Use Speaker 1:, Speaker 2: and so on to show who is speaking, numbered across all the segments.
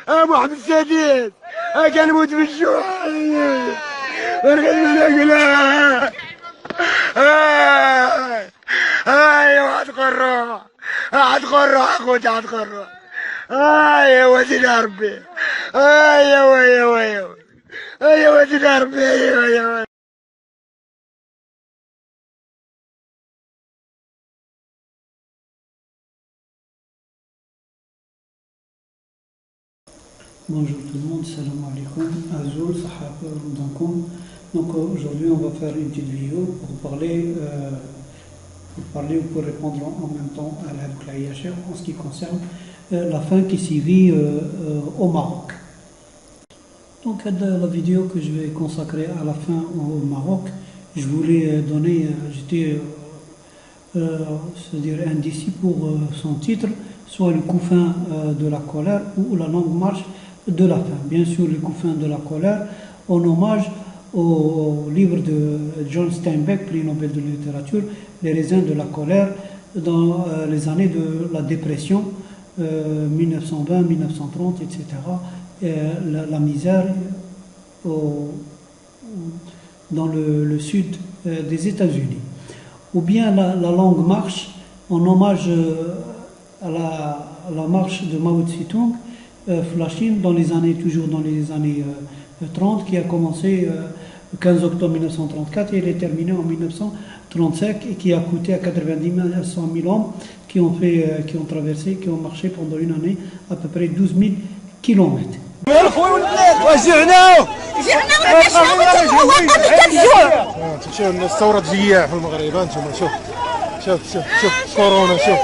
Speaker 1: محمد السادس كنموت بالجوع. ايوا غتقرا اخوتي غتقرا. ايوا سيدي ربي. ايوا سيدي ربي. ايوا
Speaker 2: Bonjour tout le monde, salam alaikum, Azul, Sahaba, Ramadankoum. Donc aujourd'hui on va faire une petite vidéo pour parler ou pour répondre en même temps à la Yacher en ce qui concerne la faim qui sévit au Maroc. Donc la vidéo que je vais consacrer à la faim au Maroc, je voulais donner, c'est-à-dire indécis pour son titre, soit le couffin de la colère ou la longue marche de la faim. Bien sûr, le couffin de la colère, en hommage au livre de John Steinbeck, prix Nobel de littérature, Les raisins de la colère, dans les années de la dépression, 1920, 1930, etc. La misère dans le sud des États-Unis. Ou bien la longue marche, en hommage à la marche de Mao Tse-tung, Flashing, toujours dans les années 30, qui a commencé le 15 octobre 1934 et elle est terminée en 1935 et qui a coûté à 90 000 à 100 000 hommes qui ont marché pendant une année à peu près 12 000 kilomètres.
Speaker 3: شوف الناس ثورة جياع في المغرب. انتم شوف كورونا. شوف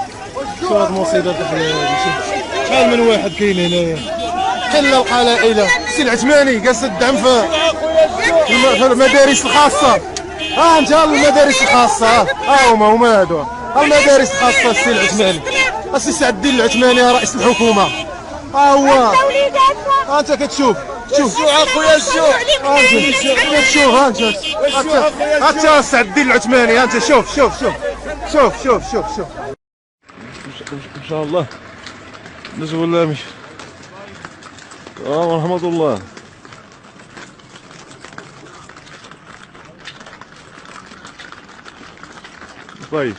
Speaker 3: هاد المصيبة الحياة. شوف شحال من واحد كاين هنايا. حل القلائل. السي العثماني جالس الدعم في المدارس الخاصة. انت المدارس الخاصة. هما هادو المدارس الخاصة. السي العثماني، السي سعد الدين العثماني رئيس الحكومة. هو انت كتشوف. شوف اخويا شوف انت سعد الدين العثماني. انت شوف ان شاء الله نزول ولا مش ورحمة الله. طيب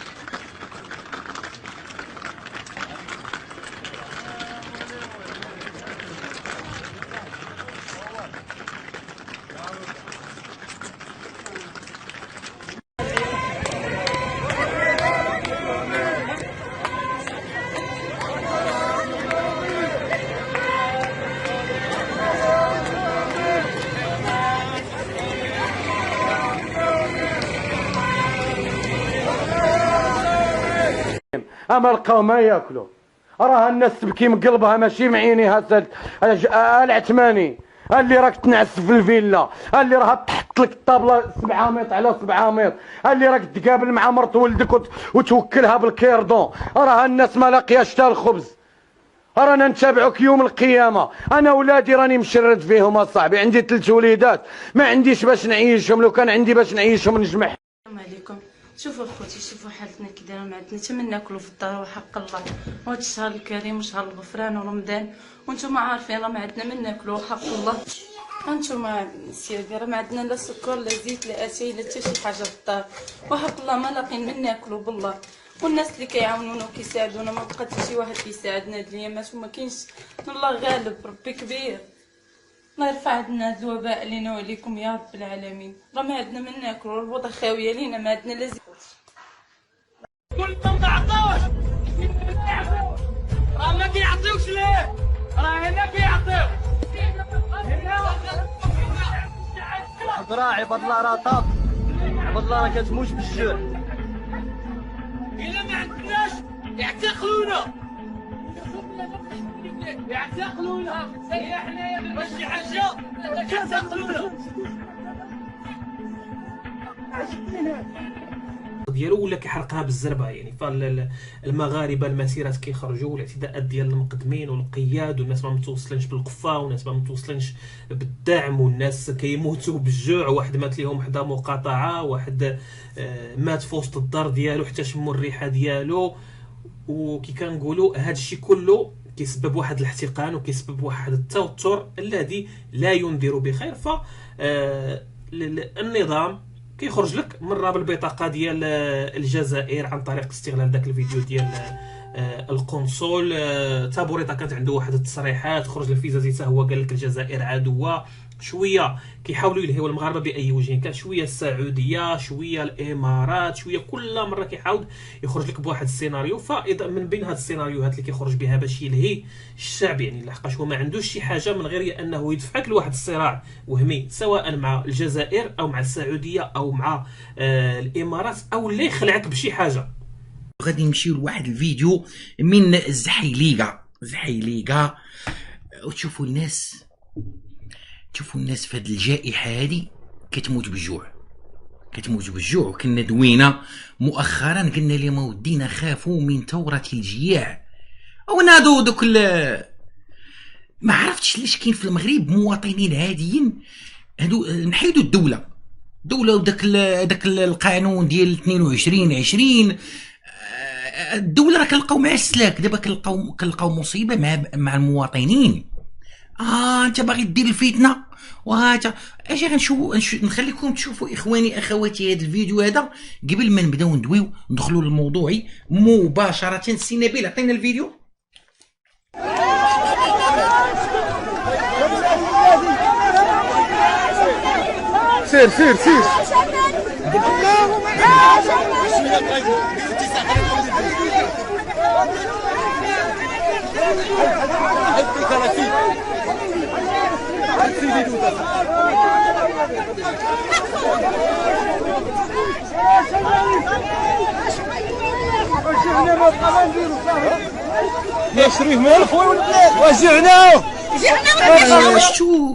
Speaker 1: اما لقاو ما ياكلوا. راه الناس تبكي من قلبها ماشي معينيها. العثماني اللي راك تنعس في الفيلا، اللي راه تحط لك الطابله 700 على 700، اللي راك تقابل مع مرت ولدك وتوكلها بالكيردون. راه الناس ما لاقياش حتى الخبز. رانا نتابعوك يوم القيامه. انا ولادي راني مشرد فيهم اصاحبي. عندي 3 وليدات ما عنديش باش نعيشهم. لو كان عندي باش نعيشهم نجمع.
Speaker 4: السلام عليكم. شوفوا اخوتي، شوفوا حالتنا كي دايره. ما عندنا حتى من ناكلوا في الدار وحق الله. وهذا الشهر الكريم وشهر الغفران ورمضان وانتم عارفين راه ما عندنا من ناكلوا وحق الله. انتم سيدي راه ما عندنا لا سكر لا زيت لا اتاي لا حتى شي حاجه في الدار وحق الله. ما لاقين من ناكلوا بالله. والناس اللي كيعاونونا وكيساعدونا ما بقى حتى شي واحد كيساعدنا هاد الايامات وما كاينش. الله غالب، ربي كبير. الله يرفع عنا هاد الوباء علينا وعليكم يا رب العالمين. راه ما عندنا من ناكلوا، الوضع خاويه لينا، ما عندنا لا زيت.
Speaker 5: كلهم ما عطاوش. راه ما كيعطيوش ليه. راه هنا كيعطيو.
Speaker 6: حضرة عباد الله راه طاب. عباد الله راه كتموت بالجوع.
Speaker 5: إلا ما عندناش يعتقلونا. هي حنايا باش شي حاجة يعتقلونا.
Speaker 7: ديالو ولا كيحرقها بالزربه. يعني فالمغاربه المسيرات كيخرجوا والاعتداءات ديال المقدمين والقياد، والناس ما متوصلينش بالقفه، والناس ما متوصلينش بالدعم، والناس كيموتوا بالجوع. واحد مات ليهم حدا مقاطعه، واحد مات في وسط الدار ديالو حتى شموا الريحه ديالو. وكي كنقولوا هذا الشيء كله كيسبب واحد الاحتقان وكيسبب واحد التوتر الذي لا ينذر بخير. ف النظام كيخرج لك مره بالبطاقه ديال الجزائر عن طريق استغلال داك الفيديو ديال القنصل. تابوريطه كانت عنده واحد التصريحات، خرج الفيزازي حتى هو قال لك الجزائر عدوه. شويه كيحاولوا يلهيو المغاربه باي وجه كان، شويه السعوديه، شويه الامارات، شويه كل مره كيحاول يخرج لك بواحد السيناريو. فاذا من بين هاد السيناريوهات اللي كيخرج بها باش يلهي الشعب، يعني لحقاش هو ما عندوش شي حاجه من غير انه يدفعك لواحد الصراع وهمي سواء مع الجزائر او مع السعوديه او مع الامارات، او اللي يخلعك بشي حاجه.
Speaker 8: غادي نمشيو لواحد الفيديو من زحيليقه وتشوفوا الناس في هذه الجائحه هذه كتموت بالجوع. وكنا دوينا مؤخرا قلنا لهم ودينا خافوا من ثوره الجياع او نادوا دوك ما عرفتش ليش كاين في المغرب مواطنين عاديين هادو نحيدوا الدوله وداك القانون ديال 22/20 الدوله راه كنلقاو مع السلاك. دابا كنلقاو مصيبه مع المواطنين. انت باغي دير الفتنه وهذا اجي نخليكم تشوفوا اخواني اخواتي هذا الفيديو هذا قبل ما نبداو ندويو ندخلوا للموضوع مباشره. سي نبيل عطينا الفيديو.
Speaker 3: سير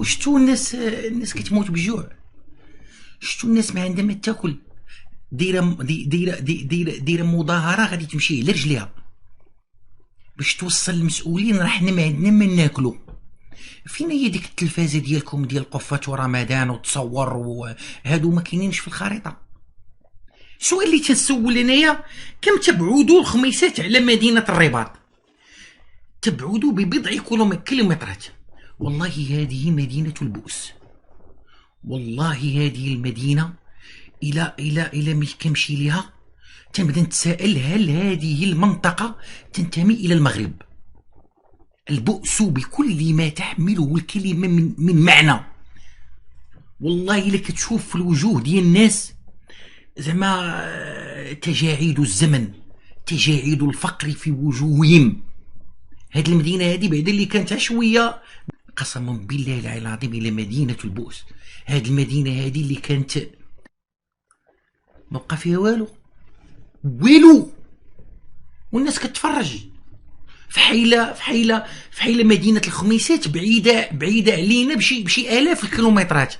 Speaker 8: شتو الناس كتموت بالجوع. شتو الناس ما عندها ما تاكل، دايره مظاهره غادي تمشي على رجليها باش توصل للمسؤولين راه حنا ما عندنا ما ناكلو. فين هي ديك التلفازه ديالكم ديال قفات ورمضان وتصور وهادو ما كاينينش في الخريطه. السؤال اللي تنسول انايا كم تبعدوا الخميسات على مدينه الرباط؟ تبعدوا ببضع كيلومترات. والله هذه مدينه البؤس. والله هذه المدينه الى ملي كنمشي ليها تنبدا نتساءل هل هذه المنطقه تنتمي الى المغرب. البؤس بكل ما تحمله الكلمه من معنى. والله الا كتشوف في الوجوه ديال الناس زعما تجاعيد الزمن، تجاعيد الفقر في وجوههم. هذه المدينه هذه بعد اللي كانت شويه قسما بالله العلي العظيم الى مدينه البؤس. هذه المدينه هذه اللي كانت ما بقى فيها والو والناس كتفرج. فحيله مدينه الخميسات بعيده علينا بشي الاف الكيلومترات،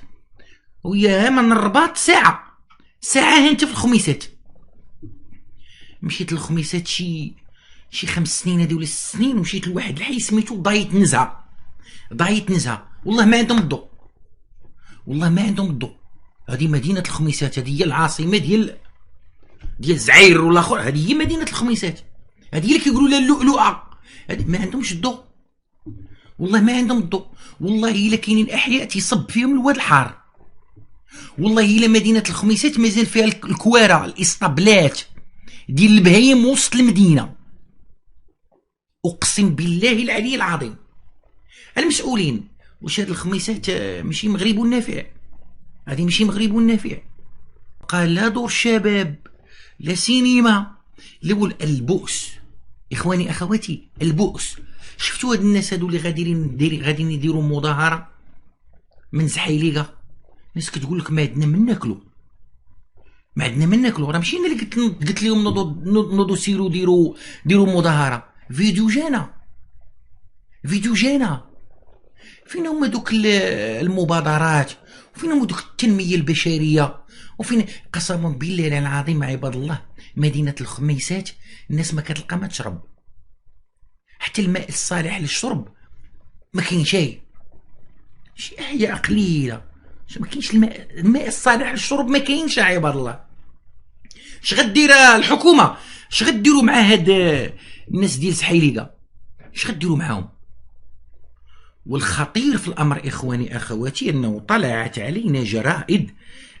Speaker 8: وياها من الرباط ساعه انت في الخميسات. مشيت للخميسات شي 5 سنين هذه ولا 6 سنين، ومشيت لواحد الحي سميتو ضايت نزهه. والله ما عندهم الضوء. هذه مدينه الخميسات، هذه هي العاصمه ديال زعير والاخر. هذه هي مدينه الخميسات، هذه اللي كيقولوا لها اللؤلؤه. هذه ما عندهمش الضوء. والله ما عندهم الضوء. والله الا كاينين احياء تيصب فيهم الواد الحار. والله الا مدينه الخميسات مازال فيها الكواره الاسطبلات ديال البهايم وسط المدينه. اقسم بالله العلي العظيم. المسؤولين واش هاد الخميسات ماشي مغرب والنافع؟ هذه ماشي مغرب والنافع. قال لا دور الشباب لا سينما لا البؤس. اخواني اخواتي البؤس. شفتوا هاد الناس هادو اللي غاديين يديروا مظاهره من زحيليقه، الناس كتقول لك ما عندنا من ناكلو. راه ماشي انا اللي قلت لهم نوضوا سيروا ديروا مظاهره. فيديو جانا فين هما دوك المبادرات؟ وفين هما دوك التنميه البشريه؟ وفين قسما بالله العظيم عباد الله مدينه الخميسات الناس ما كتلقى ما تشرب. حتى الماء الصالح للشرب ما كاين شي احياء قليله ما كاينش الماء الصالح للشرب ما كاينش. عباد الله اش غدير الحكومه؟ اش غديروا مع هاد الناس ديال زحيليقه؟ اش غديروا معاهم؟ والخطير في الامر اخواني اخواتي انه طلعت علينا جرائد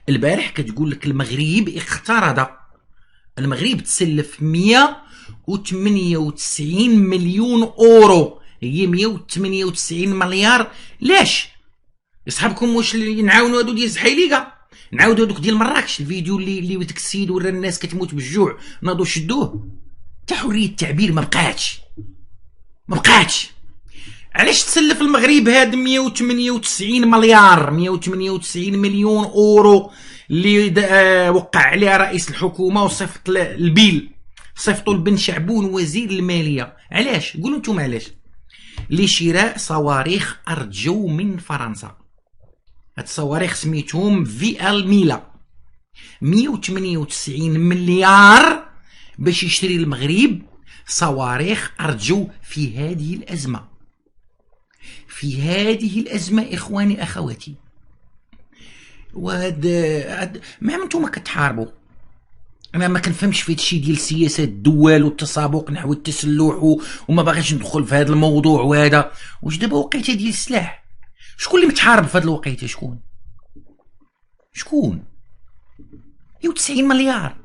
Speaker 8: البارح كتقول لك المغرب اقترض، المغرب تسلف 198 مليون اورو، هي 198 مليار. لاش يصحابكم واش نعاونوا هادو ديال زحيليكا، نعاودوا هذوك ديال مراكش، الفيديو اللي داك السيد ورا الناس كتموت بالجوع ناضوا شدوه، حتى حريه التعبير ما بقاتش. علاش تسلف المغرب هاد 198 مليار 198 مليون اورو اللي وقع عليها رئيس الحكومه وصيفط البيل، صيفطوا لبن شعبون وزير الماليه؟ علاش؟ قولوا نتوما علاش؟ لشراء صواريخ ارجو من فرنسا. هاد الصواريخ سميتهم في الميلا، 198 مليار باش يشري المغرب صواريخ ارجو في هذه الازمه. في هذه الازمه اخواني اخواتي، وهاد ما نتوما كتحاربوا. انا ما كنفهمش في هادشي ديال سياسات الدول والتسابق نحو التسلح وما باغيش ندخل في هذا الموضوع. وهذا واش دابا وقيته ديال السلاح؟ شكون اللي متحارب في هذه الوقيته؟ شكون 190 مليار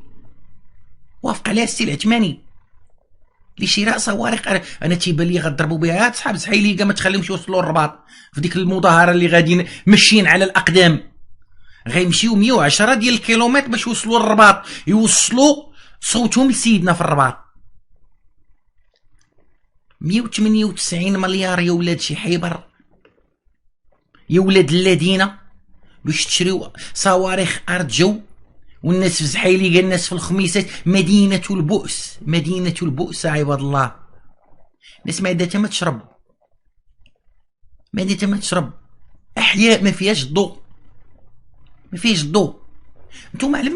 Speaker 8: وافق عليها السي العثماني لشراء صواريخ. انا تيبان لي غضربوا بها هاد صحاب زحيليكا، ما تخليهمش يوصلوا للرباط في ديك المظاهره اللي غاديين ماشيين على الاقدام، غيمشيو 110 ديال الكيلومتر باش يوصلوا للرباط، يوصلوا صوتهم لسيدنا في الرباط. 198 مليار يا ولاد شي حيبر، يا ولاد الذين، باش تشريو صواريخ ارجو. والناس في زحيليكا، الناس في الخميسات، مدينة البؤس عباد الله. الناس ما عندها حتى ما تشرب، احياء ما فيهاش الضوء، نتوما على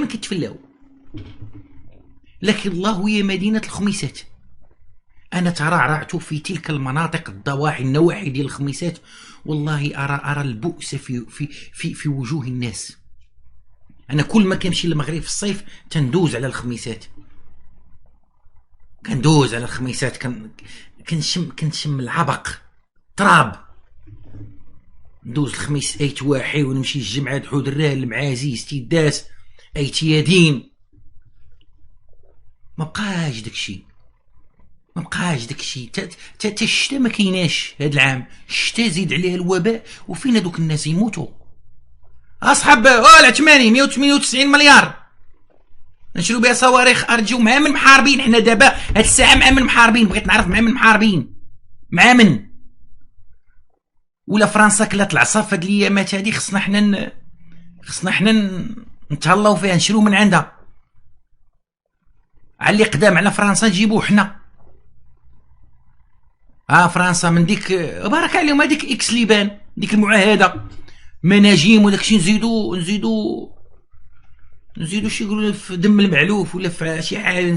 Speaker 8: من كتفلاو. لكن الله هي مدينة الخميسات. انا ترعرعت في تلك المناطق النواحي ديال الخميسات، والله ارى البؤس في وجوه الناس. انا كل ما كنمشي للمغرب في الصيف تندوز على الخميسات، كنشم العبق تراب. ندوز الخميس ايت واحي ونمشي الجمعة حود الراه المعازيز تيداس ايتيادين. ما بقاش داكشي تا الشتا ما كايناش. هاد العام الشتا زيد عليه الوباء، وفين هادوك الناس يموتوا؟ اصحاب العثماني 198 مليار نشرو بها صواريخ ارجو مع من محاربين. حنا دابا هاد الساعه مع من محاربين، بغيت نعرف مع من محاربين، مع من؟ ولا فرنسا كلات العصا في هاد الايامات هادي؟ خصنا حنا نتهلاو فيها، نشرو من عندها. على اللي قدام على فرنسا نجيبوه حنا. فرنسا من ديك بارك عليهم، هذيك اكس ليبان، ديك المعاهده، مناجيم وداكشي نزيدو شي يقولوا في دم المعلوف ولا في شي حاجه،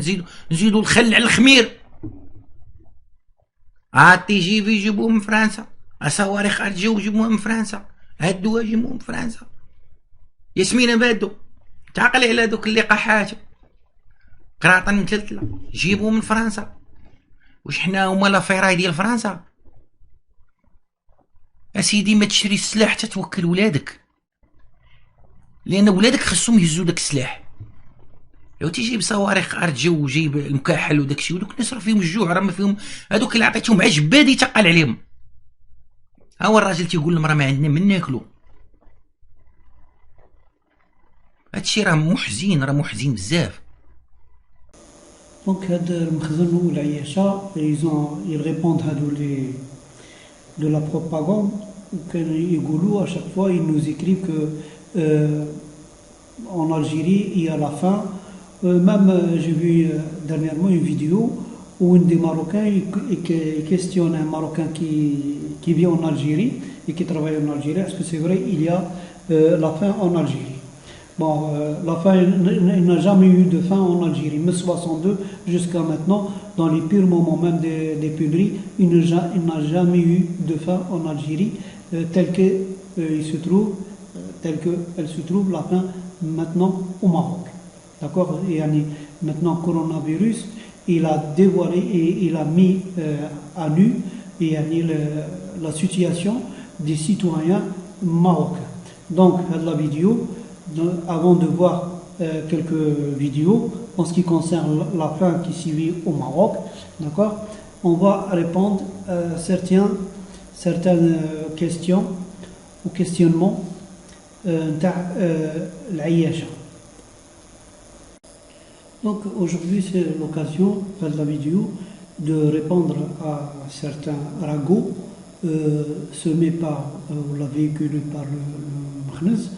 Speaker 8: نزيدو الخل على الخمير. تيجي يجيبوه من فرنسا، صواريخ ارجو يجيبوها من فرنسا، هادو يجيبوهم من فرنسا. ياسمين بادو تعقلي على دوك اللقاحات قراطن متلتله، جيبوه من فرنسا. واش حنا هما لا فيراي ديال فرنسا؟ اسيدي ما تشري السلاح حتى توكل ولادك، لان ولادك خصهم يهزوا داك السلاح. لو تيجيب صواريخ ارجو وجيب المكحل وداكشي، ودوك الناس راه فيهم الجوع، راه ما فيهم. هذوك اللي عطيتهم عجبادي يتقال عليهم. هو الراجل تيقول لهم راه ما عندنا من ناكلو. هادشي راه محزن بزاف.
Speaker 2: دونك هاد المخزن والعياشة ils répondent هادو de la propagande. يقولوا à chaque fois ils nous écrivent que en Algérie il y a la faim. Même j'ai vu dernièrement une vidéo où un des Marocains il questionne un Marocain qui vit en Algérie et qui travaille en Algérie. Est-ce que c'est vrai il y a la faim en Algérie? Bon, la faim, il n'a jamais eu de faim en Algérie. Mais 62 jusqu'à maintenant, dans les pires moments même des pénuries, il n'a jamais eu de faim en Algérie telle qu'elle se trouve la faim maintenant au Maroc. D'accord? Et maintenant, coronavirus, il a dévoilé et il a mis à nu la situation des citoyens marocains. Donc, la vidéo, avant de voir quelques vidéos en ce qui concerne la fin qui suit au Maroc, d'accord, on va répondre à certaines questions ou questionnements l'Aïacha. Donc aujourd'hui c'est l'occasion de la vidéo de répondre à certains ragots semés par ou la véhiculés par le Meknès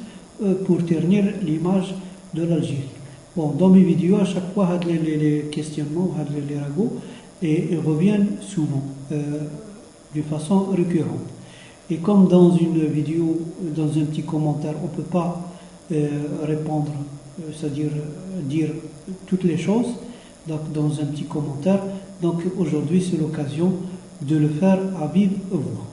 Speaker 2: pour ternir l'image de l'Algérie. Bon, dans mes vidéos, à chaque fois, les questionnements, les ragots, et ils reviennent souvent, de façon récurrente. Et comme dans une vidéo, dans un petit commentaire, on ne peut pas répondre, c'est-à-dire dire toutes les choses, donc dans un petit commentaire, donc aujourd'hui c'est l'occasion de le faire à vive voix.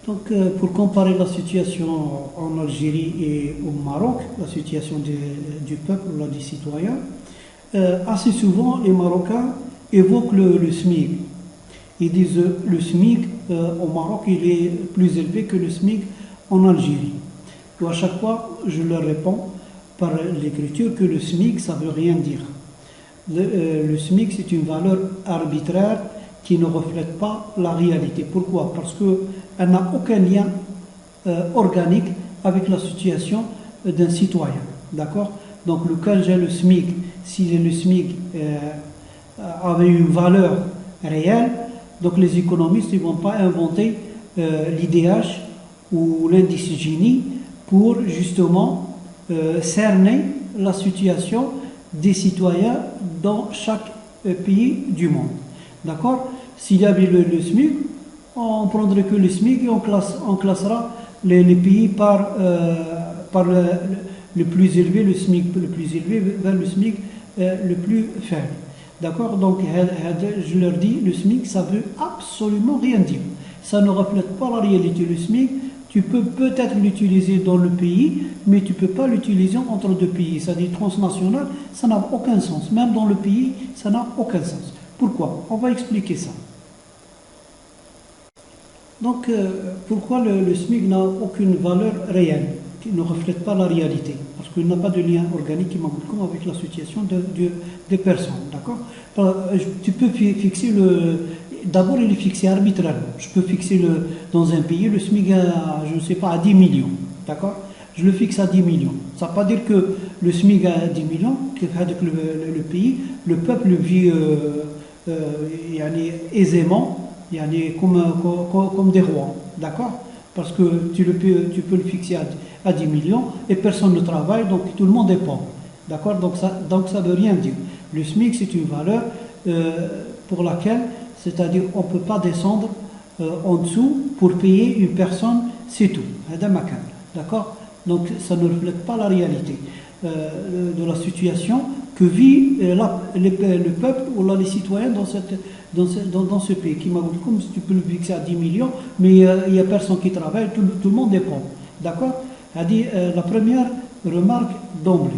Speaker 2: Donc pour comparer la situation en Algérie et au Maroc, la situation du peuple, des citoyens, assez souvent les Marocains évoquent le SMIC. Ils disent le SMIC au Maroc il est plus élevé que le SMIC en Algérie. Et à chaque fois je leur réponds par l'écriture que le SMIC ça veut rien dire. Le SMIC c'est une valeur arbitraire qui ne reflète pas la réalité. Pourquoi? Parce qu'elle n'a aucun lien organique avec la situation d'un citoyen. D'accord? Donc, le cas j'ai le SMIC, si le SMIC avait une valeur réelle, donc les économistes ne vont pas inventer l'IDH ou l'indice Gini pour justement cerner la situation des citoyens dans chaque pays du monde. D'accord? S'il y avait le SMIC, on prendrait que le SMIC et on classera les pays par le plus élevé, le SMIC le plus élevé vers le SMIC le plus faible. D'accord? Donc, je leur dis, le SMIC, ça veut absolument rien dire. Ça ne reflète pas la réalité. Le SMIC, tu peux peut-être l'utiliser dans le pays, mais tu ne peux pas l'utiliser entre deux pays. C'est-à-dire transnational, ça n'a aucun sens. Même dans le pays, ça n'a aucun sens. Pourquoi? On va expliquer ça. Donc, pourquoi le SMIC n'a aucune valeur réelle, qui ne reflète pas la réalité? Parce qu'il n'a pas de lien organique qui comme avec la situation des personnes. D'accord? Tu peux fixer d'abord, il est fixé arbitrairement. Je peux fixer dans un pays le SMIC à, je ne sais pas, à 10 millions. D'accord? Je le fixe à 10 millions. Ça ne veut pas dire que le SMIC à 10 millions, que le pays, le peuple vit aisément, comme des rois, d'accord? Parce que tu peux le fixer à 10 millions et personne ne travaille, donc tout le monde est pauvre, d'accord? Donc ça veut rien dire. Le SMIC c'est une valeur pour laquelle, c'est-à-dire on ne peut pas descendre en dessous pour payer une personne, c'est tout, d'accord? Donc ça ne reflète pas la réalité de la situation que vit le peuple ou les citoyens dans ce pays. Qui m'a dit, comme si tu peux le fixer à 10 millions, mais il n'y a personne qui travaille, tout le monde est pauvre. D'accord? La première remarque d'emblée.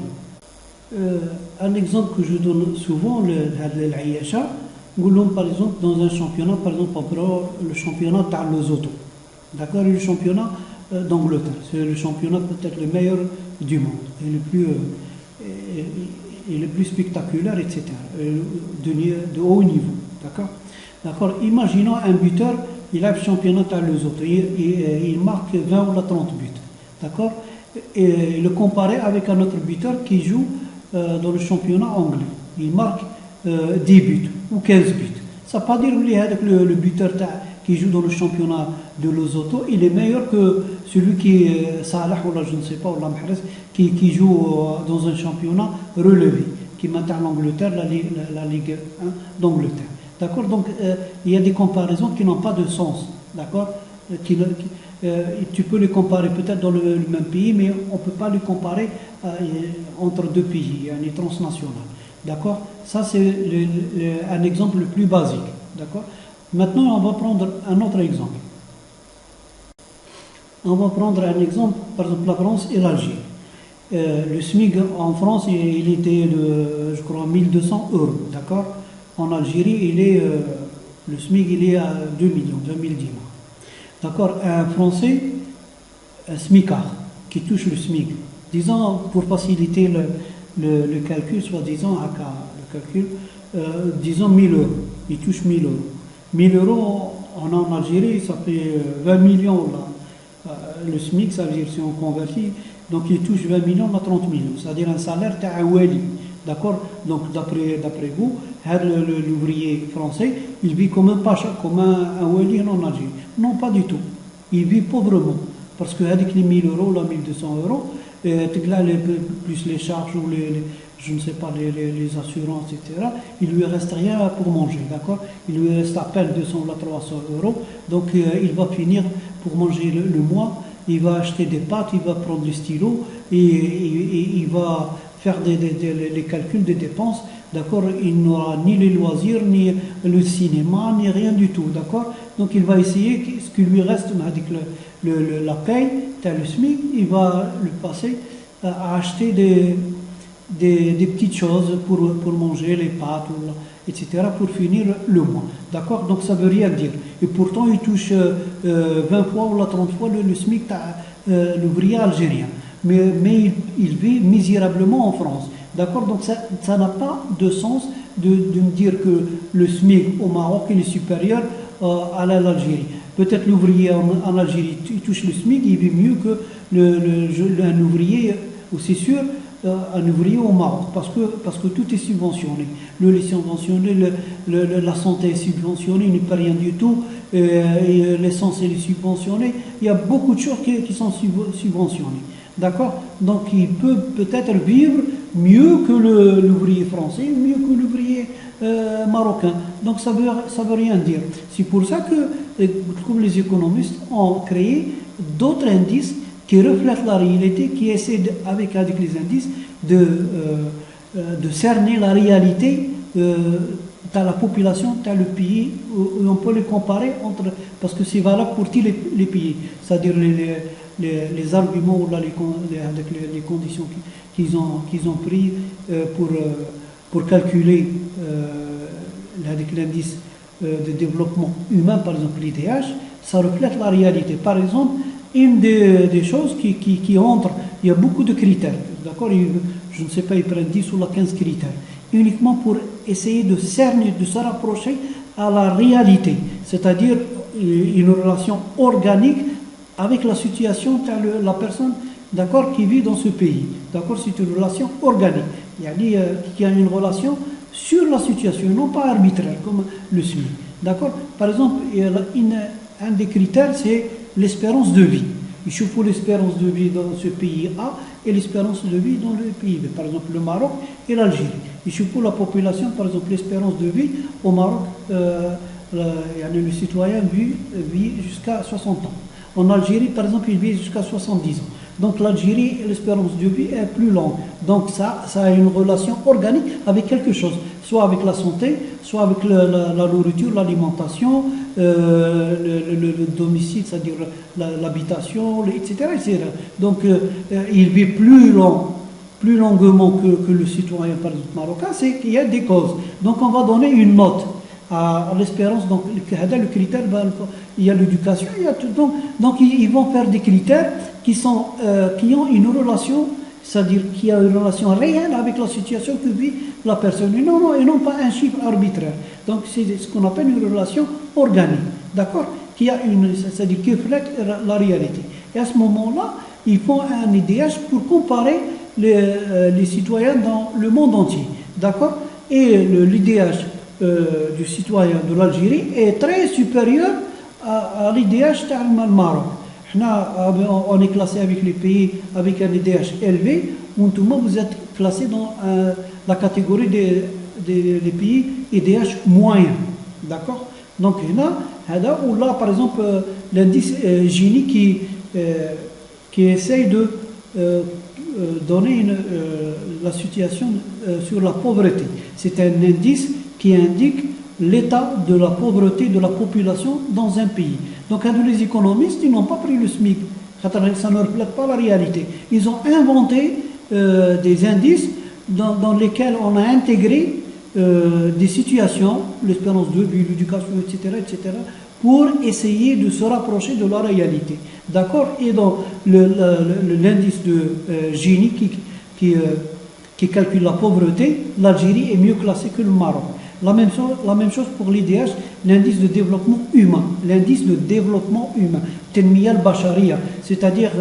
Speaker 2: Un exemple que je donne souvent, l'Aïacha, par exemple, dans un championnat, par exemple, le championnat Losoto. D'accord? Le championnat d'Angleterre. C'est le championnat peut-être le meilleur du monde, et le plus spectaculaire, etc. De haut niveau. D'accord? Imaginons un buteur, il a le championnat à Losoto, il marque 20 ou 30 buts. D'accord? Et le comparer avec un autre buteur qui joue dans le championnat anglais. Il marque 10 buts ou 15 buts. Ça ne veut pas dire que le buteur qui joue dans le championnat de Losoto, il est meilleur que celui qui est Salah ou je ne sais pas, ou Mahrez, qui joue dans un championnat relevé, qui maintient l'Angleterre, la Ligue 1 d'Angleterre. D'accord? Donc, il y a des comparaisons qui n'ont pas de sens. D'accord? Tu peux les comparer peut-être dans le même pays, mais on ne peut pas les comparer entre deux pays, transnational. D'accord? Ça, c'est un exemple le plus basique. D'accord? Maintenant, on va prendre un autre exemple. On va prendre un exemple, par exemple, la France et l'Algérie. Le SMIC en France, il était de, je crois, 1200 €. D'accord? en Algérie, le SMIC, il est à 2 millions, 2 000 dinars. D'accord? Un Français, un SMICard, qui touche le SMIC, disons, pour faciliter le calcul, soi-disant, le calcul, disons 1000 euros. Il touche 1000 euros. 1000 euros, en Algérie, ça fait 20 millions là. Le SMIC, ça veut dire si on convertit, donc il touche 20 millions à 30 millions, c'est-à-dire un salaire à Wali. D'accord? Donc d'après vous, l'ouvrier français, il vit comme un Wali en Algérie. Non, pas du tout. Il vit pauvrement. Parce que avec les 1000 euros, là, 1200 euros, plus les charges ou je ne sais pas, les assurances, etc., il lui reste rien pour manger, d'accord? Il lui reste à peine 200 ou 300 euros, donc il va finir pour manger le mois, il va acheter des pâtes, il va prendre des stylos, et il va faire les calculs des dépenses, d'accord? Il n'aura ni les loisirs, ni le cinéma, ni rien du tout, d'accord? Donc il va essayer, ce qui lui reste avec la paye, le SMIC, il va le passer à acheter des petites choses pour manger, les pâtes, etc., pour finir le mois. D'accord? Donc ça ne veut rien dire. Et pourtant, il touche 20 fois ou 30 fois le SMIC, l'ouvrier algérien. Mais il vit misérablement en France. D'accord? Donc ça n'a pas de sens de me dire que le SMIC au Maroc il est supérieur à l'Algérie. Peut-être l'ouvrier en Algérie, il touche le SMIC, il vit mieux que un ouvrier, ou c'est sûr, un ouvrier au Maroc, parce que tout est subventionné. Le lait est subventionné, la santé est subventionnée, il n'y a pas rien du tout, et l'essence est subventionnée. Il y a beaucoup de choses qui sont subventionnées. D'accord? Donc il peut peut-être vivre mieux que l'ouvrier français, mieux que l'ouvrier marocain. Donc ça veut rien dire. C'est pour ça que comme les économistes ont créé d'autres indices qui reflètent la réalité, qui essaient avec les indices de cerner la réalité dans la population, dans le pays, où on peut les comparer parce que c'est valable pour tous les pays. C'est-à-dire les arguments ou avec les conditions qu'ils ont pris pour calculer avec l'indice de développement humain, par exemple l'IDH, ça reflète la réalité. Par exemple, une des choses qui entrent, il y a beaucoup de critères, d'accord? Je ne sais pas, ils prennent 10 ou 15 critères, uniquement pour essayer de cerner, de se rapprocher à la réalité, c'est-à-dire une relation organique avec la situation de la personne, d'accord, qui vit dans ce pays. D'accord, c'est une relation organique. Il y a une relation sur la situation, non pas arbitraire, comme le SMIC. D'accord? Par exemple, un des critères, c'est l'espérance de vie. Il faut l'espérance de vie dans ce pays A et l'espérance de vie dans le pays B. Par exemple, le Maroc et l'Algérie. Il faut la population, par exemple, l'espérance de vie au Maroc, le citoyen vit jusqu'à 60 ans. En Algérie, par exemple, il vit jusqu'à 70 ans. Donc l'Algérie, l'espérance de vie est plus longue. Donc ça a une relation organique avec quelque chose, soit avec la santé, soit avec la nourriture, l'alimentation, le domicile, c'est-à-dire l'habitation, etc., etc. Donc il vit plus longuement que le citoyen, par exemple, marocain, c'est qu'il y a des causes. Donc on va donner une note à l'espérance. Donc le critère, il y a l'éducation, il y a tout. Donc ils vont faire des critères qui ont une relation, c'est-à-dire qui a une relation réelle avec la situation que vit la personne, et non pas un chiffre arbitraire. Donc c'est ce qu'on appelle une relation organique, d'accord, c'est-à-dire qui reflète la réalité. Et à ce moment-là, ils font un IDH pour comparer les citoyens dans le monde entier, d'accord. Et l'IDH du citoyen de l'Algérie est très supérieur à l'IDH du Maroc. On est classé avec les pays avec un IDH élevé, où vous êtes classé dans la catégorie des pays IDH moyen. D'accord? Donc, où là, par exemple, l'indice Gini qui essaye de donner la situation sur la pauvreté. C'est un indice qui indique l'état de la pauvreté de la population dans un pays. Donc les économistes, ils n'ont pas pris le SMIC, ça ne reflète pas la réalité. Ils ont inventé des indices dans lesquels on a intégré des situations, l'espérance de vie, l'éducation, etc., pour essayer de se rapprocher de la réalité. D'accord? Et dans l'indice de Gini qui calcule la pauvreté, l'Algérie est mieux classée que le Maroc. La même chose pour l'IDH, l'indice de développement humain. L'indice de développement humain, Tenmiya al-Bashariya, c'est-à-dire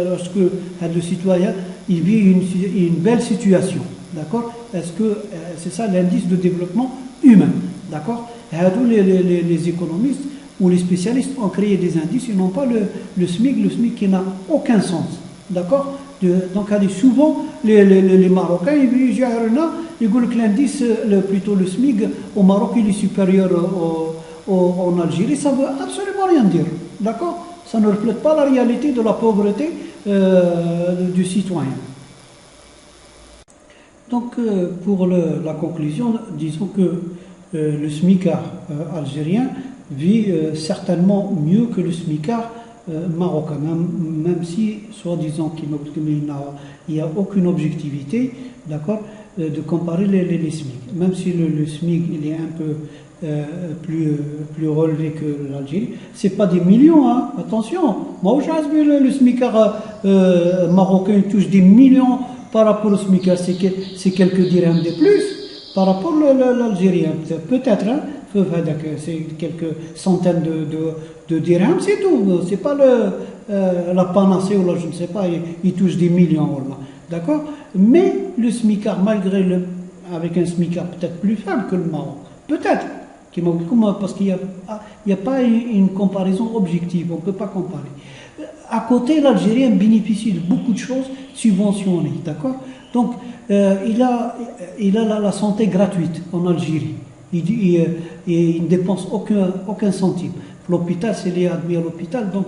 Speaker 2: lorsque le citoyen il vit une belle situation. D'accord? Est-ce que c'est ça l'indice de développement humain? D'accord? Les économistes ou les spécialistes ont créé des indices, ils n'ont pas le SMIC qui n'a aucun sens. D'accord? Donc, souvent, les Marocains, ils disent que l'indice, plutôt le SMIC au Maroc, il est supérieur en Algérie. Ça ne veut absolument rien dire. D'accord? Ça ne reflète pas la réalité de la pauvreté du citoyen. Donc, pour la conclusion, disons que le SMICAR algérien vit certainement mieux que le SMICAR marocain, même si, soi-disant, il n'y a aucune objectivité, d'accord, de comparer les SMIC. Même si le SMIC il est un peu plus relevé que l'Algérie, c'est pas des millions, hein, attention. Moi, je le SMICAR marocain touche des millions par rapport au SMICAR, c'est quelques dirhams de plus par rapport à l'Algérien. Peut-être, hein, c'est quelques centaines de dirhams, c'est tout. C'est pas la panacée ou je ne sais pas, il touche des millions. Voilà. D'accord? Mais le SMICAR, malgré avec un SMICAR peut-être plus faible que le Maroc, peut-être, parce qu'il n'y a pas une comparaison objective, on ne peut pas comparer. À côté, l'Algérien bénéficie de beaucoup de choses subventionnées, d'accord? Donc, il a la santé gratuite en Algérie. Il ne dépense aucun centime. L'hôpital, s'il est admis à l'hôpital, donc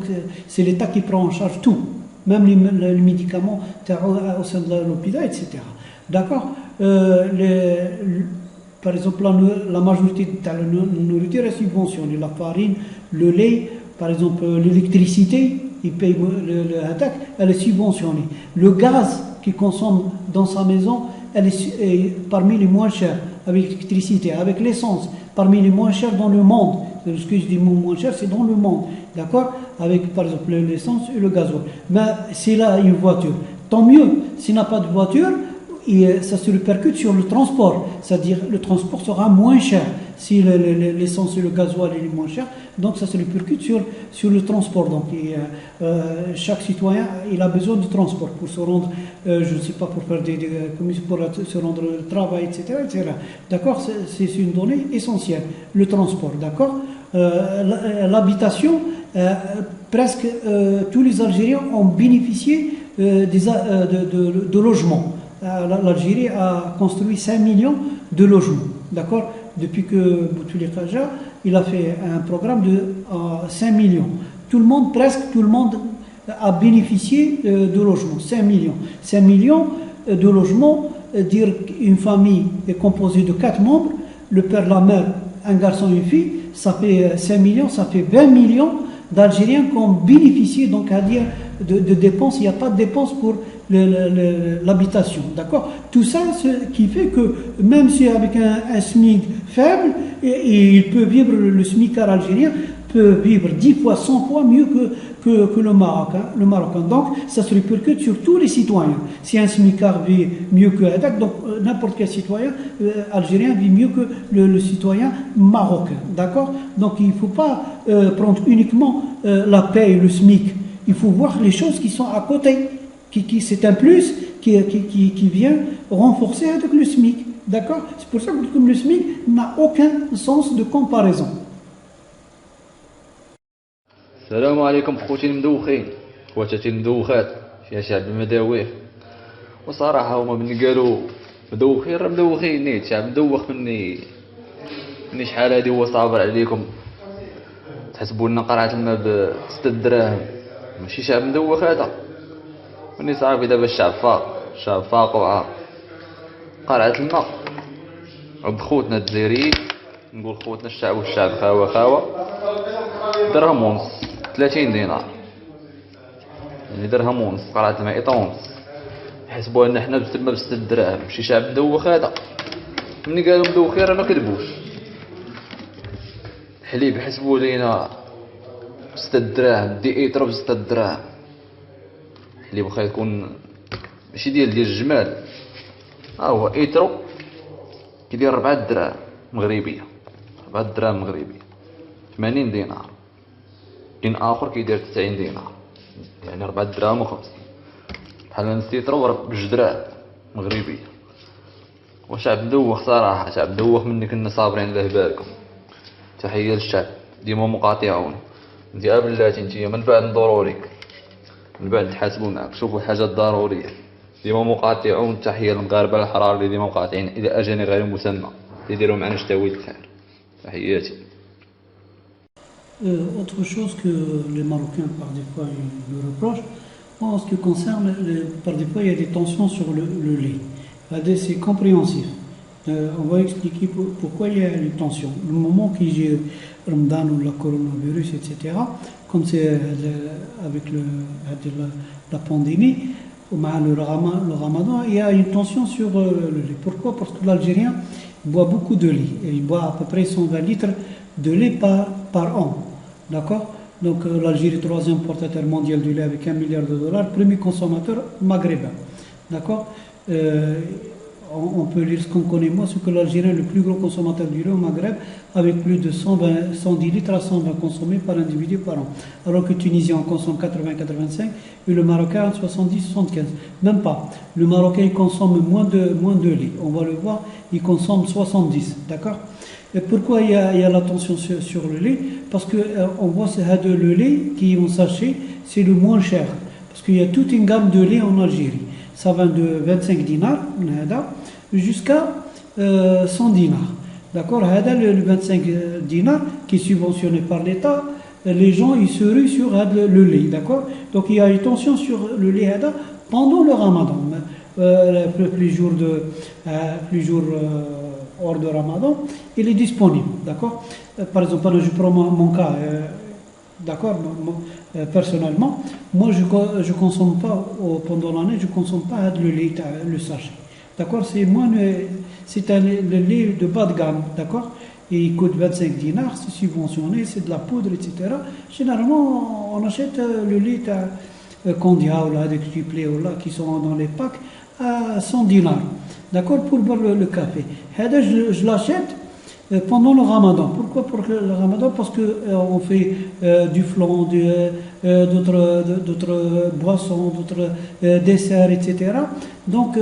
Speaker 2: c'est l'État qui prend en charge tout, même les médicaments au sein de l'hôpital, etc. D'accord? Par exemple, la majorité de la nourriture est subventionnée. La farine, le lait, par exemple, l'électricité, il paye elle est subventionnée. Le gaz qu'il consomme dans sa maison, elle est parmi les moins chers, avec l'électricité, avec l'essence, parmi les moins chers dans le monde. Ce que je dis moins cher, c'est dans le monde, d'accord? Avec, par exemple, l'essence et le gasoil. Mais s'il a une voiture, tant mieux. S'il n'a pas de voiture, ça se répercute sur le transport. C'est-à-dire, le transport sera moins cher. Si l'essence et le gasoil est moins cher, donc ça se répercute sur le transport. Donc, chaque citoyen, il a besoin de transport pour se rendre, je ne sais pas, pour faire pour se rendre au travail, etc., etc. D'accord? C'est une donnée essentielle, le transport, d'accord? L'habitation, presque tous les Algériens ont bénéficié de logements. L'Algérie a construit 5 millions de logements, d'accord? Depuis que Bouteflika il a fait un programme de 5 millions. Presque tout le monde a bénéficié de logements, 5 millions. 5 millions de logements, dire qu'une famille est composée de 4 membres, le père, la mère, un garçon et une fille, ça fait 5 millions, ça fait 20 millions d'Algériens qui ont bénéficié, donc à dire, de dépenses. Il n'y a pas de dépenses pour l'habitation, d'accord? Tout ça, ce qui fait que même si avec un SMIC faible, il peut vivre, le SMICAR algérien peut vivre 10 fois, 100 fois mieux que le Marocain. Donc, ça se répercute sur tous les citoyens. Si un SMICAR vit mieux que Hadak, donc n'importe quel citoyen algérien vit mieux que le citoyen marocain, d'accord? Donc, il ne faut pas prendre uniquement la paie, le SMIC. Il faut voir les choses qui sont à côté. C'est un plus qui vient renforcer avec le SMIC. D'accord? C'est pour ça que le SMIC n'a aucun sens de comparaison.
Speaker 9: السلام عليكم خوتي المدوخين خواتاتي المدوخات يا شعب المداويخ. وصراحة هما من قالوا مدوخين راه مدوخين نيت شعب مدوخ مني شحال هادي هو صابر عليكم تحسبوا لنا قرعة الماء ب6 دراهم ماشي شعب مدوخ هذا. مني صافي دابا الشعب فاق وعاق. قرعة الماء عند خوتنا الجزائريين نقول خوتنا الشعب خاوة درهم ونص 30 دينار يعني درهم ونص قرعة الماء إطا ونص. حسبوها لنا حنا ب6 دراهم ماشي شعب مدوخ هذا. ملي قالوا مدوخين راه ما كذبوش. الحليب حسبوا لينا 6 دراهم، ديئيتر ب 6 دراهم. الحليب واخا يكون ماشي ديال الجمال، ها هو ايترو كيدير 4 دراهم مغربيه، 4 دراهم مغربيه 80 دينار. كاين اخر كيدير 90 دينار، يعني 4 دراهم و50. بحال السيترو ب2 دراهم مغربيه. وشعب مدوخ صراحه، شعب مدوخ مني كنا صابرين الله يباركم. تحيه للشعب ديما مقاطعون. انت بلاتي انتيا من بعد ندورو ليك، من بعد نتحاسبوا معاك. شوفوا حاجات ضروريه، ديما مقاطعون. تحيه للمغاربه الحرار اللي ديما مقاطعين الى اجل غير مسمى، يديروا معنا شتاويل الخير. تحياتي.
Speaker 2: Autre chose que les Marocains par des fois ils nous reprochent, en ce qui concerne, par des fois il y a des tensions sur le lait. C'est compréhensif. On va expliquer pourquoi il y a une tension. Le moment qu'il y a Ramadan ou le coronavirus, etc., comme c'est avec la pandémie, le Ramadan, il y a une tension sur le lait. Pourquoi? Parce que l'Algérien boit beaucoup de lait. Et il boit à peu près 120 litres de lait par an. D'accord? Donc l'Algérie, 3e importateur mondial du lait avec 1 milliard de dollars, premier consommateur maghrébin. D'accord? On peut lire ce qu'on connaît moi, c'est que l'Algérien est le plus gros consommateur du lait au Maghreb, avec plus de 110 litres à 120 consommés par individu par an. Alors que Tunisien en consomme 80-85 et le Marocain 70-75. Même pas. Le Marocain il consomme moins de lait. On va le voir, il consomme 70. D'accord? Et pourquoi il y a la tension sur le lait? Parce qu'on voit que le lait qui est en sachet, c'est le moins cher. Parce qu'il y a toute une gamme de lait en Algérie. Ça va de 25 dinars jusqu'à 100 dinars. D'accord? Le 25 dinars qui est subventionné par l'État, les gens ils se ruent sur le lait. D'accord? Donc il y a une tension sur le lait pendant le Ramadan. Les jours hors de Ramadan, il est disponible. D'accord? Par exemple, je prends mon cas. D'accord, personnellement, moi je consomme pas pendant l'année, je consomme pas le lait, le sachet. D'accord, c'est le lait de bas de gamme, d'accord, et il coûte 25 dinars, c'est subventionné, c'est de la poudre, etc. Généralement, on achète le lait Condia ou là, des triplés ou là, qui sont dans les packs à 100 dinars, d'accord, pour boire le café. Je l'achète pendant le Ramadan. Pourquoi pour le Ramadan? Parce qu'on fait du flan, d'autres boissons, d'autres desserts, etc. Donc,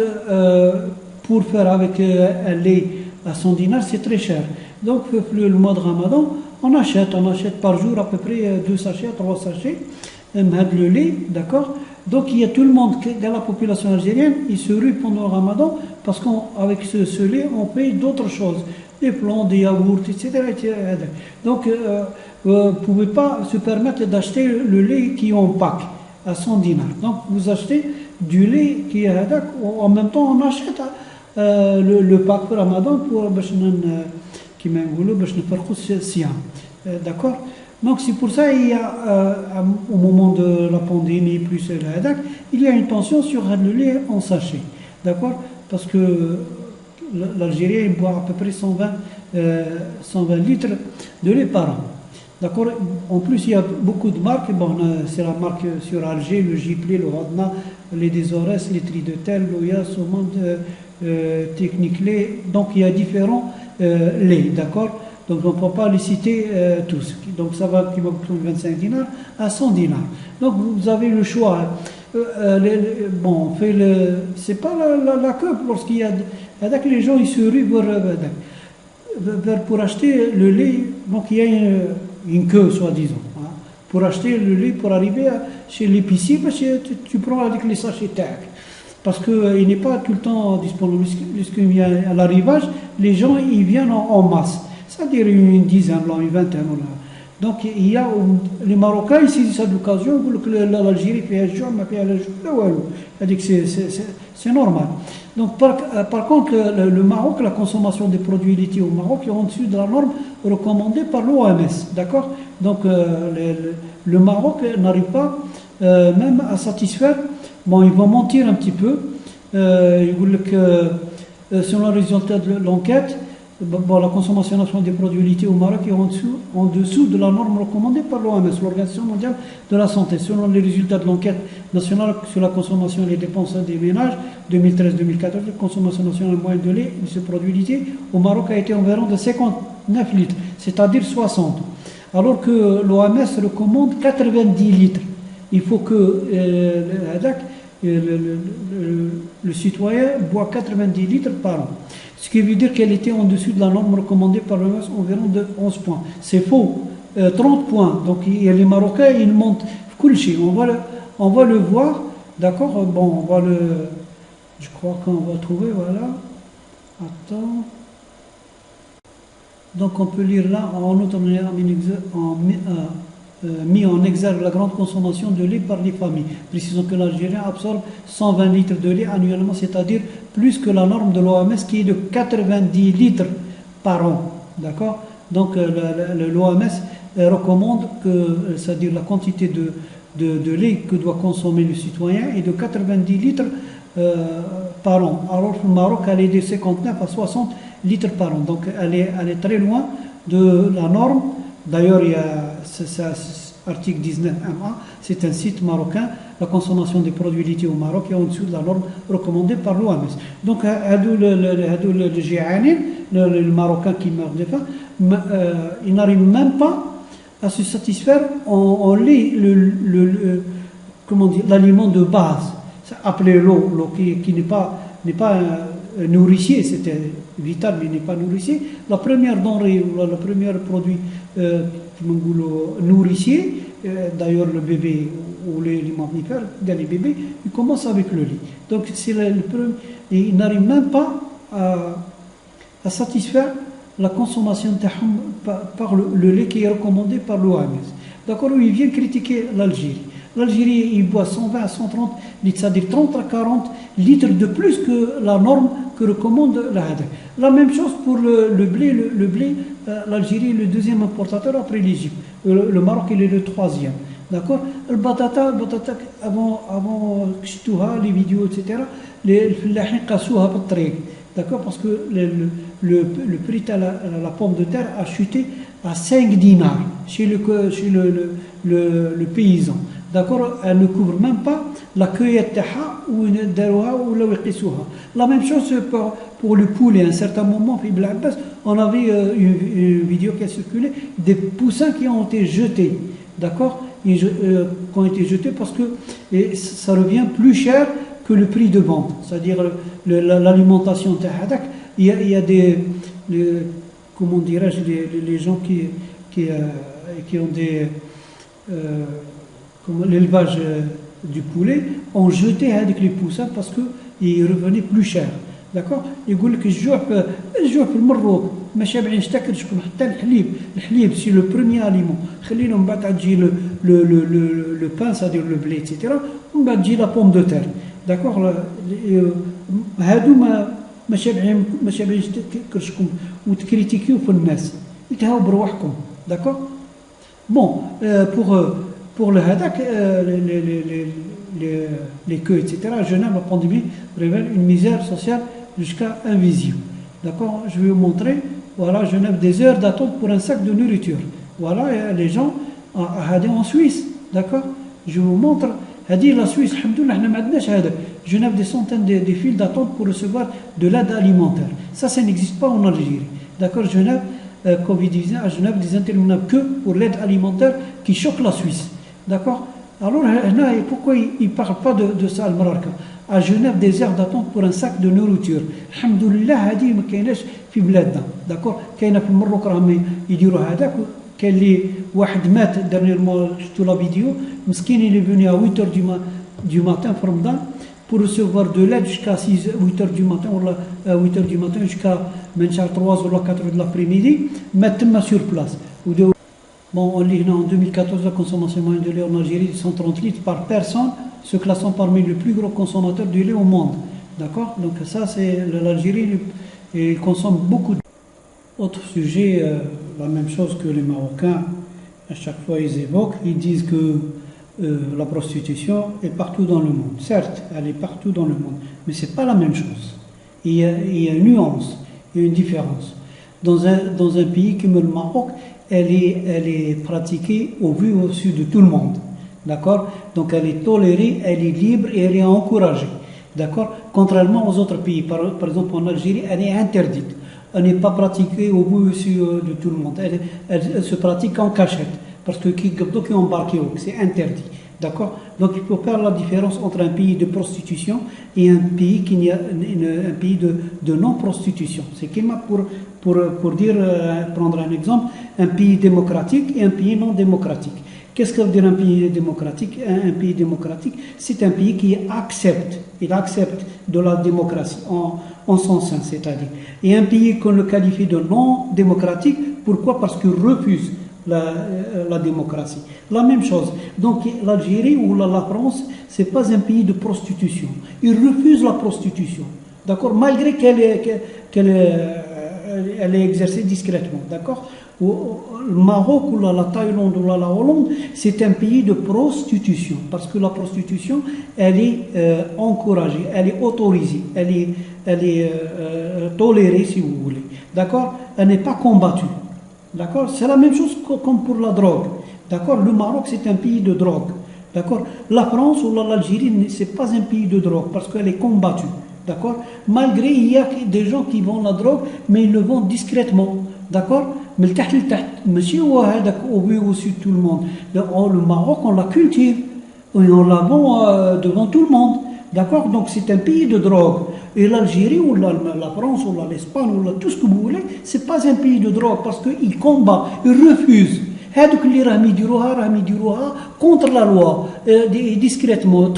Speaker 2: pour faire avec un lait à 100 dinars, c'est très cher. Donc, le mois de Ramadan, on achète par jour à peu près 2 sachets, 3 sachets, le lait, d'accord? Donc, il y a tout le monde, dans la population algérienne, ils se ruent pendant le Ramadan parce qu'avec ce lait, on paye d'autres choses. Des plans, des yaourts, etc. Donc, vous ne pouvez pas se permettre d'acheter le lait qui est en pack à 100 dinars. Donc, vous achetez du lait qui est en même temps, on achète le pack pour Ramadan pour d'accord? Donc, c'est pour ça qu'il y a, au moment de la pandémie, plus il y a une tension sur le lait en sachet. D'accord? Parce que l'Algérien boit à peu près 120 litres de lait par an. D'accord? En plus, il y a beaucoup de marques. Bon, c'est la marque sur Alger, le Gipli, le Radna, les Desorès, les Tridetel, l'Oya, Somande, Technique Lait. Donc, il y a différents laits. D'accord? Donc, on ne peut pas les citer tous. Donc, ça va qui va coûter 25 dinars à 100 dinars. Donc, vous avez le choix. Bon, on fait c'est pas la queue lorsqu'il y a les gens ils se ruent pour acheter le lait. Donc il y a une queue soi-disant pour acheter le lait pour arriver chez l'épicier parce que tu prends avec les sachets tac parce qu'il n'est pas tout le temps disponible. Lorsqu'il y a à l'arrivage, les gens ils viennent en masse, c'est-à-dire une dizaine, une vingtaine. Donc il y a les Marocains ils saisissent cette occasion que l'Algérie fait un jour, mais c'est normal. Donc par contre le Maroc, la consommation des produits laitiers au Maroc est en dessus de la norme recommandée par l'OMS, d'accord? Donc le Maroc n'arrive pas même à satisfaire. Bon, ils vont mentir un petit peu. Ils disent que selon les résultats de l'enquête, bon, la consommation nationale des produits laitiers au Maroc est en dessous de la norme recommandée par l'OMS, l'Organisation mondiale de la santé. Selon les résultats de l'enquête nationale sur la consommation et les dépenses des ménages 2013-2014, la consommation nationale moyenne de lait de ce produit laitier au Maroc a été environ de 59 litres, c'est-à-dire 60. Alors que l'OMS recommande 90 litres. Il faut que le citoyen boit 90 litres par an. Ce qui veut dire qu'elle était en dessous de la norme recommandée par l'OMS environ de 11 points. C'est faux, 30 points. Donc les Marocains, ils montent Kulchi. On va le voir, d'accord. Bon, on va le... Je crois qu'on va trouver, voilà. Attends. Donc on peut lire là, en outre, mis en exergue la grande consommation de lait par les familles. Précisons que l'Algérie absorbe 120 litres de lait annuellement, c'est-à-dire plus que la norme de l'OMS qui est de 90 litres par an. D'accord. Donc l'OMS recommande que, c'est-à-dire la quantité de lait que doit consommer le citoyen est de 90 litres par an. Alors que le Maroc, elle est de 59 à 60 litres par an. Donc elle est très loin de la norme. D'ailleurs, il y a article 19.1, c'est un site marocain, la consommation des produits laitiers au Maroc est en dessous de la norme recommandée par l'OMS. Donc, le Marocain qui meurt de faim, il n'arrive même pas à se satisfaire en lait, l'aliment de base, appelé l'eau qui n'est pas nourricier, c'était vital mais n'est pas nourricier. La première denrée, le premier produit nourricier, d'ailleurs le bébé ou les mammifères, les bébés, ils commencent avec le lait. Donc ils n'arrivent même pas à satisfaire la consommation par le lait qui est recommandé par l'OMS. D'accord, il vient critiquer l'Algérie. L'Algérie, il boit 120 à 130 litres, c'est-à-dire 30 à 40 litres de plus que la norme que recommande la HADAC. La même chose pour le blé. Le blé, l'Algérie est le deuxième importateur après l'Égypte. Le Maroc, il est le troisième. D'accord. Le batata, avant les vidéos, etc., les d'accord, parce que le prix de la pomme de terre a chuté à 5 dinars chez le paysan. D'accord, elle ne couvre même pas la cueillette ou la même chose pour le poulet. À un certain moment, on avait une vidéo qui a circulé des poussins qui ont été jetés. D'accord, qui ont été jetés parce que ça revient plus cher que le prix de vente. C'est-à-dire l'alimentation. Il y a des comment dirais-je, les gens qui ont des l'élevage du poulet ont jeté avec les poussins parce qu'ils revenaient plus cher. D'accord. يقول لك الجوع في المروك ما شابعينش تاكل شكون حتى الحليب سي لو بروميير اليمون خلينا من بعد تجي لو بان c'est-à-dire le blé etc. ومن بعد تجي لا بوم دو تير. داكوغ هادو ما شابعينش تاكل وتكريتيكيو في الناس يتهاو بروحكم. داكوغ. Bon, pour le HADAC, les queues, etc., à Genève, la pandémie révèle une misère sociale jusqu'à invisible. D'accord. Je vais vous montrer, voilà, Genève, des heures d'attente pour un sac de nourriture. Voilà, les gens en Suisse. D'accord. Je vous montre, la Suisse, alhamdoulilah, Genève, des centaines de files d'attente pour recevoir de l'aide alimentaire. Ça n'existe pas en Algérie. D'accord. Genève, Covid-19 à Genève, des interminables queues pour l'aide alimentaire qui choque la Suisse. D'accord. Alors, pourquoi il ne parle pas de ça, al-Mararka? À Genève, des heures d'attente pour un sac de nourriture. Alhamdoulilah, هذه ما كايناش في بلادنا. D'accord. كاينه في المروك راهم يديروا هذاك. كاين اللي واحد مات dernièrement شفتوا la vidéo. مسكين il est venu à 8h du matin في رمضان pour recevoir de l'aide jusqu'à 8h du matin ou 8h du matin jusqu'à 3 ou 4h de l'après-midi. Maintenant sur place. Bon, on lit en 2014 la consommation moyenne de lait en Algérie de 130 litres par personne, se classant parmi les plus gros consommateurs de lait au monde. D'accord. Donc ça, c'est l'Algérie, il consomme beaucoup. Autre sujet, la même chose que les Marocains, à chaque fois ils évoquent, ils disent que la prostitution est partout dans le monde. Certes, elle est partout dans le monde, mais ce n'est pas la même chose. il y a une nuance, il y a une différence. Dans un pays comme le Maroc, elle est pratiquée au vu et au su de tout le monde. D'accord? Donc elle est tolérée, elle est libre et elle est encouragée. D'accord? Contrairement aux autres pays, par exemple en Algérie, elle est interdite. Elle n'est pas pratiquée au vu et au su de tout le monde. Elle se pratique en cachette. Parce que qui embarqué, c'est interdit. D'accord? Donc il faut faire la différence entre un pays de prostitution et un pays un pays de non-prostitution. C'est pour dire, prendre un exemple, un pays démocratique et un pays non démocratique. Qu'est-ce que veut dire un pays démocratique? Un pays démocratique, c'est un pays qui accepte de la démocratie en son sein, c'est-à-dire. Et un pays qu'on le qualifie de non démocratique, pourquoi? Parce qu'il refuse la démocratie. La même chose. Donc l'Algérie ou la France, c'est pas un pays de prostitution. Ils refusent la prostitution. D'accord? Malgré qu'elle est exercée discrètement. D'accord? Le Maroc ou la Thaïlande ou la Hollande, c'est un pays de prostitution. Parce que la prostitution, elle est encouragée, elle est autorisée, elle est tolérée si vous voulez. D'accord? Elle n'est pas combattue. D'accord? C'est la même chose comme pour la drogue. D'accord? Le Maroc, c'est un pays de drogue. D'accord? La France ou l'Algérie, c'est pas un pays de drogue parce qu'elle est combattue. D'accord? Malgré, il y a des gens qui vendent la drogue, mais ils le vendent discrètement. D'accord? Mais monsieur, au vu aussi tout le monde. Le Maroc, on la cultive. Et on la vend devant tout le monde. D'accord? Donc c'est un pays de drogue. Et l'Algérie ou la France ou l'Espagne ou tout ce que vous voulez, c'est pas un pays de drogue parce qu'ils combattent, ils refusent. Contre la loi, discrètement,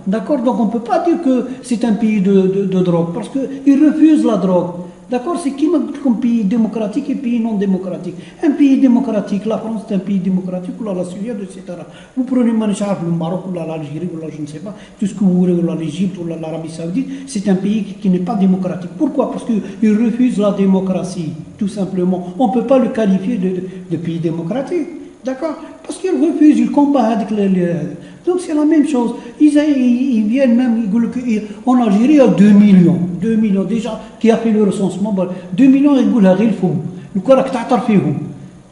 Speaker 2: d'accord? Donc on ne peut pas dire que c'est un pays de drogue parce qu'ils refusent la drogue. D'accord? C'est qui comme pays démocratique et pays non démocratique? Un pays démocratique, la France c'est un pays démocratique, ou la Suède, etc. Vous prenez le Maroc, ou l'Algérie, ou je ne sais pas, tout ce que vous voulez, ou l'Égypte, ou l'Arabie Saoudite, c'est un pays qui n'est pas démocratique. Pourquoi? Parce qu'ils refusent la démocratie, tout simplement. On ne peut pas le qualifier de pays démocratique. D'accord? Parce qu'ils refusent, ils combattent avec les. Donc c'est la même chose. Ils viennent même, en Algérie, il y a 2 millions. 2 millions déjà qui a fait le recensement. 2 millions, ils disent, غير الفم. يقول لك تعتر فيهم.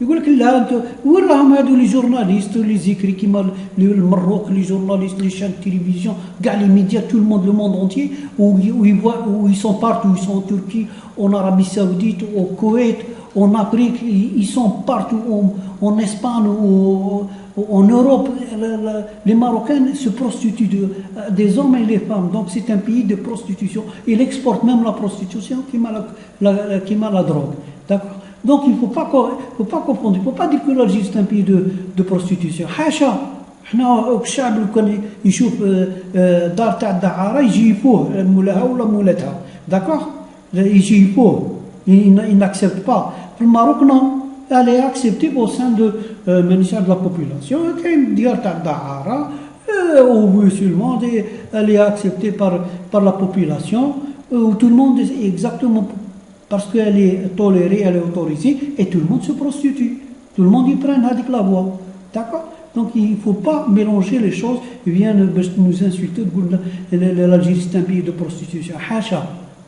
Speaker 2: يقول لك لا انت وراهم هذو لي جورناليست لي زيكري كيما المروك لي جورناليست لي شان تيليفزيون كاع لي ميديا tout le monde entier où ils sont partout, ils sont en Turquie, en Arabie Saoudite, au Koweït, en Afrique, ils sont partout, en Espagne, en Europe. Les Marocains se prostituent, des hommes et les femmes. Donc c'est un pays de prostitution. Il exporte même la prostitution qui m'a la drogue. D'accord? Donc il ne faut pas confondre. Il ne faut pas dire que l'Algérie c'est un pays de prostitution. حاشا احنا الشعب اللي كان يشوف دار تاع الدعاره يجيبوه مولاها ولا مولاتها. D'accord? يجيبوه. Ils n'acceptent pas. Le Maroc, non, elle est acceptée au sein de la population. Au musulman, elle est acceptée par la population, où tout le monde est exactement parce qu'elle est tolérée, elle est autorisée, et tout le monde se prostitue. Tout le monde y prend avec la voix. D'accord? Donc il ne faut pas mélanger les choses. Ils viennent nous insulter. L'Algérie, c'est un pays de prostitution. Hacha.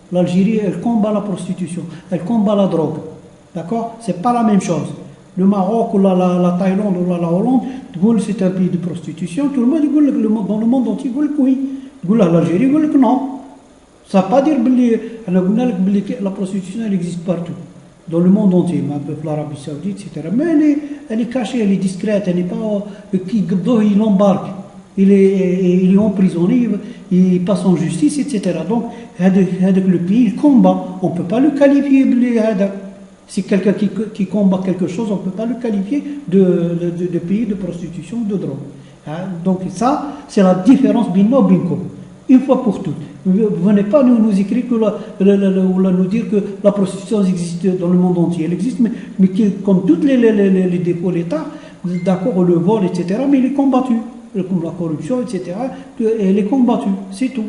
Speaker 2: L'Algérie, elle combat la prostitution, elle combat la drogue. D'accord? C'est pas la même chose. Le Maroc ou la Thaïlande ou la Hollande, c'est un pays de prostitution. Tout le monde dit dans le monde entier, il dit oui. L'Algérie, il dit non. Ça ne veut pas dire que la prostitution, elle existe partout. Dans le monde entier, l'Arabie Saoudite, etc. Mais elle est cachée, elle est discrète, elle n'est pas. Il l'embarque. Il est emprisonné, il passe en justice, etc. Donc, le pays, il combat. On ne peut pas le qualifier de. Si quelqu'un qui combat quelque chose, on ne peut pas le qualifier de pays de prostitution, de drogue. Donc, ça, c'est la différence bino binko. Une fois pour toutes. Vous ne venez pas nous écrire ou nous dire que la prostitution existe dans le monde entier. Elle existe, mais comme tous les défauts de l'État, d'accord, le vol, etc., mais il est combattu. Comme la corruption, etc., elle est combattue, c'est tout.